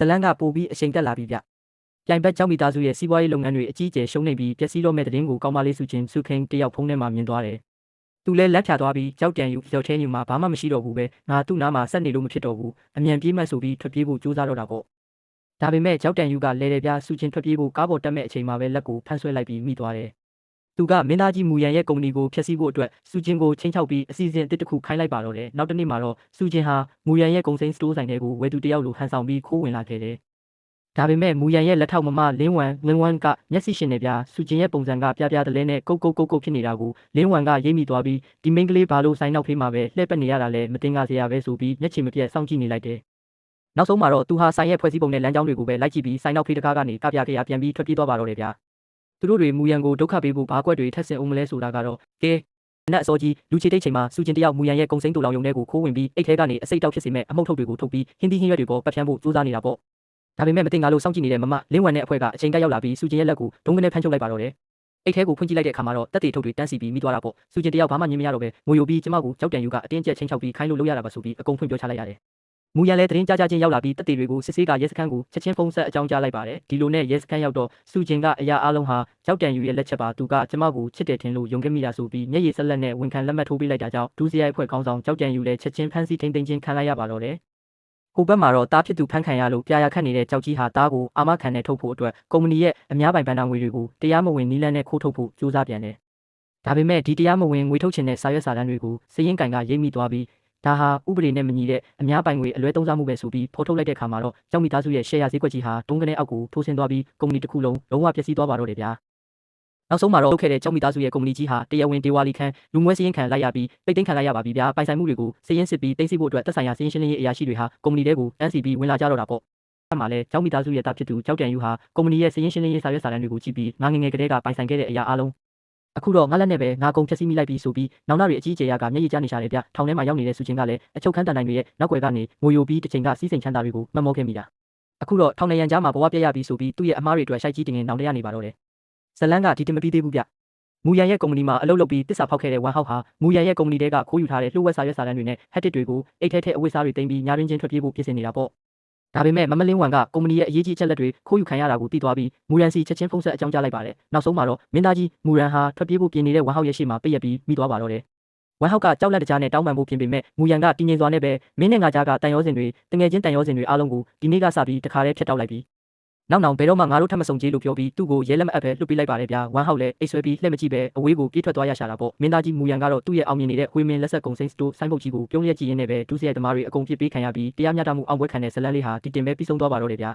ဇလန်းကပိုပြီးအချိန်တက်လာပြီဗျပြိုင်ဘက်ကျောင်းမိသားစုရဲ့စီးပွားရေးလုပ်ငန်းတွေအကြီးအကျယ်ရှုံးနေပြီးပျက်စီးတော့မဲ့တဲ့င်းကိုကောင်းမလေးစုချင်းစုခင်းတယောက်ဖုန်းထဲမှာမြင်သွားတယ်သူလဲလက်ဖြာသွားပြီးကြောက်တန်ယူရောက်ထဲညူမှာဘာမှမရှိတော့ဘူးပဲငါသူ့နားမှာဆက်နေလို့မဖြစ်တော့ဘူးအမြန်ပြေးမှတ်ဆိုပြီးထွက်ပြေးဖို့ကြိုးစားတော့တာပေါ့ဒါပေမဲ့ကြောက်တန်ယူကလဲတယ်ပြစုချင်းထွက်ပြေးဖို့ကားပေါ်တက်မဲ့အချိန်မှာပဲလက်ကိုဖမ်းဆွဲလိုက်ပြီးမိသွားတယ်သူကမင်းသားကြီးမူရန်ရဲ့ကုမ္ပဏီကိုဖျက်ဆီးဖို့အတွက်စုချင်းကိုချင်းချောက်ပြီးအစီအစဉ်အသစ်တစ်ခုခိုင်းလိုက်ပါတော့တယ်နောက်တစ်နေ့မှာတော့စုချင်းဟာမူရန်ရဲ့ကုန်စိမ်းစတိုးဆိုင်တွေကိုဝယ်သူတယောက်လိုဟန်ဆောင်ပြီးခိုးဝင်လာခဲ့တယ်ဒါပေမဲ့မူရန်ရဲ့လက်ထောက်မမလင်းဝမ်ကမျက်စိရှင်နေပြစုချင်းရဲ့ပုံစံကပြပြတလဲနဲ့ကုတ်ဖြစ်နေတာကိုလင်းဝမ်ကရိပ်မိသွားပြီးဒီမိန်းကလေးဘာလို့ဆိုင်နောက်ဖေးမှာပဲလှည့်ပတ်နေရတာလဲမတင်ကားစရာပဲဆိုပြီးမျက်ခြေမပြတ်စောင့်ကြည့်နေလိုက်တယ်နောက်ဆုံးမှာတော့သူဟာဆိုင်ရဲ့ဖွဲ့စည်းပုံနဲ့လမ်းကြောင်းတွေကိုပဲလိုက်ကြည့်ပြီးဆိုင်နောက်ဖေးတကားကနေကပြခဲ့ရပြန်ပြီးထွက်ပြေးသွားပါတော့တယ်ဗျာသူတို့တွေမူရန်ကိုဒုက္ခပေးဖို့ဘာကွက်တွေထက်ဆင်အောင်မလဲဆိုတာကတော့ကဲနတ်အစောကြီးလူချေတိတ်ချိန်မှာစုချင်းတယောက်မူရန်ရဲ့ကုံစိမ်းတူလောင်ယုံတဲ့ကိုခိုးဝင်ပြီးအိတ်ထဲကနေအစိတ်တောက်ဖြစ်စေမဲ့အမှုတ်ထုတ်တွေကိုထုတ်ပြီးဟင်းသီးဟင်းရွက်တွေပေါ်ပတ်ဖြန်းဖို့စူးစမ်းနေတာပေါ့ဒါပေမဲ့မတင်ကားလို့စောင့်ကြည့်နေတဲ့မမလင်းဝမ်နဲ့အဖွဲ့ကအချိန်တက်ရောက်လာပြီးစုချင်းရဲ့လက်ကိုဒုံကနေဖမ်းချုပ်လိုက်ပါတော့တယ်အိတ်ထဲကိုဖွင့်ကြည့်လိုက်တဲ့အခါမှာတော့တက်တေထုတ်တွေတန်းစီပြီးမိသွားတာပေါ့စုချင်းတယောက်ဘာမှညင်မရတော့ပဲငိုယိုပြီးကျမကိုကြောက်တန်ယူကအတင်းကျပ်ချင်းချောက်ပြီးခိုင်းလို့လုပ်ရတာပါဆိုပြီးအကုန်ဖွင့်ပြောချလိုက်ရတယ်မူရန်လည်းတရင်ကြားချင်းရောက်လာပြီးတက်တေတွေကိုစစ်ဆေးကရဲစခန်းကိုချက်ချင်းဖုန်းဆက်အကြောင်းကြားလိုက်ပါတယ်ဒီလိုနဲ့ရဲစခန်းရောက်တော့စုချင်းကအရာအလုံးဟာကြောက်တန်ယူရဲ့လက်ချက်ပါသူကကျမကိုချစ်တယ်ထင်လို့ယုံခဲ့မိတာဆိုပြီးမျက်ရည်ဆက်လက်နဲ့ဝန်ခံလက်မှတ်ထိုးပေးလိုက်တာကြောင့်ဒုစရိုက်အဖွဲ့ခေါင်းဆောင်ကြောက်တန်ယူလည်းချက်ချင်းဖမ်းဆီးထိန်းသိမ်းခြင်းခံလိုက်ရပါတော့တယ်ဟိုဘက်မှာတော့တားဖြစ်သူဖမ်းခံရလို့ပြာရခတ်နေတဲ့ကြောက်ကြီးဟာတားကိုအာမခံနဲ့ထုတ်ဖို့အတွက်ကုမ္ပဏီရဲ့အများပိုင်ဘဏ္ဍာငွေတွေကိုတရားမဝင်နီးလန်းနဲ့ခိုးထုတ်ဖို့ကြိုးစားပြန်တယ်ဒါပေမဲ့ဒီတရားမဝင်ငွေထုတ်ချင်တဲ့စာရွက်စာတမ်းတွေကိုစည်ရင်းကင်ကရိပ်မိသွားပြီးဒါဟာဥပဒေနဲ့မညီတဲ့အများပိုင်ငွေအလွဲသုံးစားမှုပဲဆိုပြီးဖော်ထုတ်လိုက်တဲ့ခါမှာတော့ကြောက်မိသားစုရဲ့ရှယ်ယာဈေးကွက်ကြီးဟာတုံးကနေအောက်ကိုထိုးဆင်းသွားပြီးကုမ္ပဏီတစ်ခုလုံးလုံးဝပျက်စီးသွားပါတော့တယ်ဗျာနောက်ဆုံးမှာတော့လုပ်ခဲ့တဲ့ကြောက်မိသားစုရဲ့ကုမ္ပဏီကြီးဟာတရားဝင်ဒေဝါလီခန်းလူမွဲစည်ရင်ခံလိုက်ရပြီးပိတ်သိမ်းခံလိုက်ရပါပြီဗျာပိုင်ဆိုင်မှုတွေကိုစည်ရင်စစ်ပြီးသိမ်းဆည်းဖို့အတွက်သက်ဆိုင်ရာစည်ရင်ရှင်းလင်းရေးအရာရှိတွေဟာကုမ္ပဏီတွေကိုတန်းစီပြီးဝင်လာကြတော့တာပေါ့အဲ့မှာလဲကြောက်မိသားစုရဲ့တာဖြစ်သူကြောက်တန်ယူဟာကုမ္ပဏီရဲ့စည်ရင်ရှင်းလင်းရေးစာရွက်စာတမ်းတွေကိုကြည့်ပြီးငါငငယ်ကလေးကပိုင်ဆိုင်ခဲ့တဲ့အရာအလုံးအခုတော့ငါလက်နဲ့ပဲငါကုန်ဖြတ်စီးမိလိုက်ပြီးဆိုပြီးနောင်နာတွေအကြီးအကျယ်ကမျက်ရည်ကျနေရှာတယ်ဗျထောင်ထဲမှာရောက်နေတဲ့စုချင်းကလည်းအချုပ်ခန်းတန်တိုင်းတွေရဲ့နောက်ွယ်ကနေငိုယိုပြီးတစ်ချိန်ကစီးစိမ်ချမ်းသာတွေကိုမှတ်မောခဲ့မိတာအခုတော့ထောင်နေရန်ကြားမှာဘဝပြည့်ရပြီးဆိုပြီးသူ့ရဲ့အမားတွေအတွက်ရှိုက်ကြီးတင်ငင်နောင်တရနေပါတော့တယ်ဇလန်းကဒီတင်မပြီးသေးဘူးဗျမူရန်ရဲ့ကုမ္ပဏီမှာအလုပ်လုပ်ပြီးတစ္ဆာဖောက်ခဲ့တဲ့ဝမ်ဟောက်ဟာမူရန်ရဲ့ကုမ္ပဏီတွေကခိုးယူထားတဲ့လှုပ်ဝက်စာရွက်စာတမ်းတွေနဲ့ဟက်တစ်တွေကိုအိတ်ထဲအဝတ်စားတွေတင်ပြီးညာရင်းချင်းထွက်ပြေးဖို့ပြင်ဆင်နေတာပေါ့ဒါပေမဲ့မမလင်းဝမ်ကကုမ္ပဏီရဲ့အရေးကြီးအချက်လက်တွေခိုးယူခံရတာကိုသိသွားပြီးမူရန်စီချက်ချင်းဖုန်းဆက်အကြောင်းကြားလိုက်ပါတယ်နောက်ဆုံးမှာတော့မင်းသားကြီးမူရန်ဟာထွက်ပြေးဖို့ပြင်နေတဲ့ဝမ်ဟောက်ရဲ့ရှေ့မှာပိတ်ရက်ပြီးမိသွားပါတော့တယ်ဝမ်ဟောက်ကကြောက်လက်တကြားနဲ့တောင်းပန်ဖို့ပြင်ပေမဲ့မူရန်ကတည်ငြိမ်စွာနဲ့ပဲမင်းနဲ့ငါကြားကတန်ရောစင်တွေတငယ်ချင်းတန်ရောစင်တွေအားလုံးကိုဒီနေ့ကစပြီးတခါတည်းဖျက်တောက်လိုက်ပြီးနောက်ဘယ်တော့မှငါတို့ထပ်မဆုံကြေးလို့ပြောပြီးသူ့ကိုရဲလက်မအပ်ပဲလွတ်ပေးလိုက်ပါတယ်ဗျာဝမ်ဟောက်လည်းအိတ်ဆွဲပြီးလှည့်မကြည့်ပဲအဝေးကိုပြေးထွက်သွားရရှာတာပေါ့မင်းသားကြီးမူရန်ကတော့သူ့ရဲ့အောင်မြင်နေတဲ့ဝေမင်းလက်ဆက်ကုံစိမ်းစတိုးဆိုင်းပုတ်ကြီးကိုပြုံးရက်ကြည့်ရင်းနဲ့ပဲဒုစရိုက်သမားတွေအကုန်ပြစ်ပေးခံရပြီးတရားမျှတမှုအောင်ပွဲခံတဲ့ဇလန်းလေးဟာတည်တင်ပဲပြီးဆုံးသွားပါတော့တယ်ဗျာ